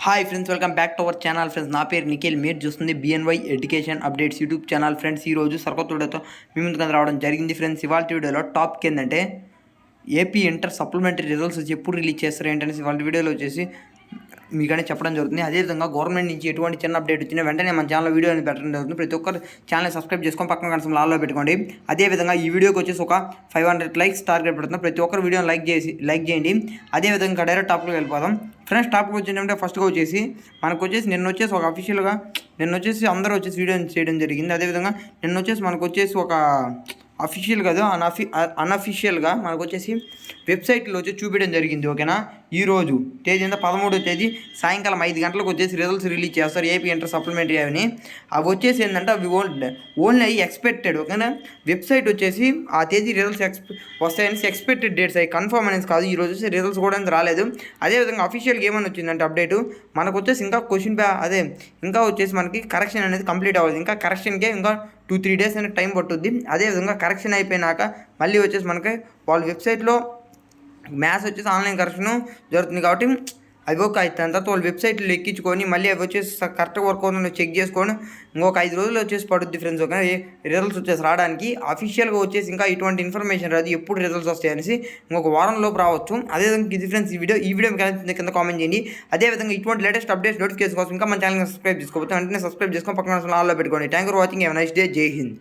Hi friends, welcome back to our channel friends. నా పేరు నిఖిల్. మీరు చూస్తుంది BNY education updates YouTube channel friends. ఈరోజు సరికొత్త వీడియోతో మీ ముందుకు రావడం జరిగింది ఫ్రెండ్స్. ఇవాళ వీడియోలో టాపిక్ ఏంటంటే ఏపీ ఇంటర్ సప్లిమెంటరీ రిజల్ట్స్ వచ్చి ఎప్పుడు రిలీజ్ చేస్తారు ఏంటనేసి ఇవాళ వీడియోలో వచ్చేసి మీకనే చెప్పడం జరుగుతుంది. అదేవిధంగా గవర్నమెంట్ నుంచి ఎటువంటి చిన్న అప్డేట్ వచ్చినా వెంటనే మన ఛానల్ వీడియో అనేది పెట్టడం జరుగుతుంది. ప్రతి ఒక్కరు ఛానల్ సబ్స్క్రైబ్ చేసుకొని పక్కన కనీసం ఆల్లో పెట్టుకోండి. అదేవిధంగా ఈ వీడియోకి వచ్చేసి ఒక 500 లైక్స్ టార్గెట్ పెడుతున్నాం. ప్రతి ఒక్కరు వీడియోని లైక్ చేయండి. అదేవిధంగా డైరెక్ట్ టాపిక్కి వెళ్ళిపోదాం ఫ్రెండ్స్. టాపిక్ వచ్చిందంటే ఫస్ట్గా వచ్చేసి మనకు వచ్చేసి నిన్న వచ్చేసి ఒక అఫీషియల్గా అందరూ వచ్చేసి వీడియో చేయడం జరిగింది. అదేవిధంగా నిన్న వచ్చేసి మనకు వచ్చేసి ఒక అఫీషియల్ కాదు అన్అఫీషియల్గా మనకు వచ్చేసి వెబ్సైట్లో వచ్చి చూపించడం జరిగింది. ఓకేనా, ఈరోజు తేదీ ఎంత 13వ తేదీ సాయంకాలం 5 గంటలకు వచ్చేసి రిజల్ట్స్ రిలీజ్ చేస్తారు ఏపీ ఇంటర్ సప్లిమెంటరీ అని. అవి వచ్చేసి ఏంటంటే అవి ఓన్లీ అవి ఎక్స్పెక్టెడ్. ఓకేనా, వెబ్సైట్ వచ్చేసి ఆ తేదీ రిజల్ట్స్ వస్తాయనేసి ఎక్స్పెక్టెడ్ డేట్స్ అవి కన్ఫర్మ్ అనేది కాదు. ఈరోజు వచ్చి రిజల్ట్స్ కూడా రాలేదు. అదేవిధంగా అఫీషియల్గా ఏమని వచ్చిందంటే అప్డేటు మనకు వచ్చేసి ఇంకా ఇంకా వచ్చేసి మనకి కరెక్షన్ అనేది కంప్లీట్ అవ్వదు. ఇంకా కరెక్షన్కే ఇంకా 2-3 డేస్ అనేది టైం పట్టుద్ది. అదేవిధంగా కరెక్షన్ అయిపోయినాక మళ్ళీ వచ్చేసి మనకి వాళ్ళ వెబ్సైట్లో మ్యాథ్స్ వచ్చేసి ఆన్లైన్ కరెక్షన్ జరుగుతుంది కాబట్టి అవి ఒక దాని తర్వాత వాళ్ళు వెబ్సైట్లో ఎక్కించుకొని మళ్ళీ అవి వచ్చేసి కరెక్ట్గా వర్క్ అవుతుందో చెక్ చేసుకొని ఇంకొక 5 రోజులు వచ్చేసి పడుద్ది ఫ్రెండ్స్. ఓకే, రిజల్ట్స్ వచ్చేసి రావడానికి అఫీషియల్గా వచ్చేసి ఇంకా ఇటువంటి ఇన్ఫర్మేషన్ రాదు ఎప్పుడు రిజల్ట్స్ వస్తాయి అనేసి ఇంకొక వారంలోపు రావచ్చు. అదేవిధంగా ఇది ఫ్రెండ్స్ ఈ వీడియో కింద కామెంట్ చేయండి. అదేవిధంగా ఇటువంటి లేటెస్ట్ అప్డేట్స్ నోటిఫికేషన్ కోసం ఇంకా మన ఛానల్ని సబ్స్క్రైబ్ చేసుకోవచ్చు. వెంటనే సబ్స్క్రైబ్ చేసుకొని పక్కన ఆల్లో పెట్టుకోండి. Thank for watching. Have a nice day. జై హింద్.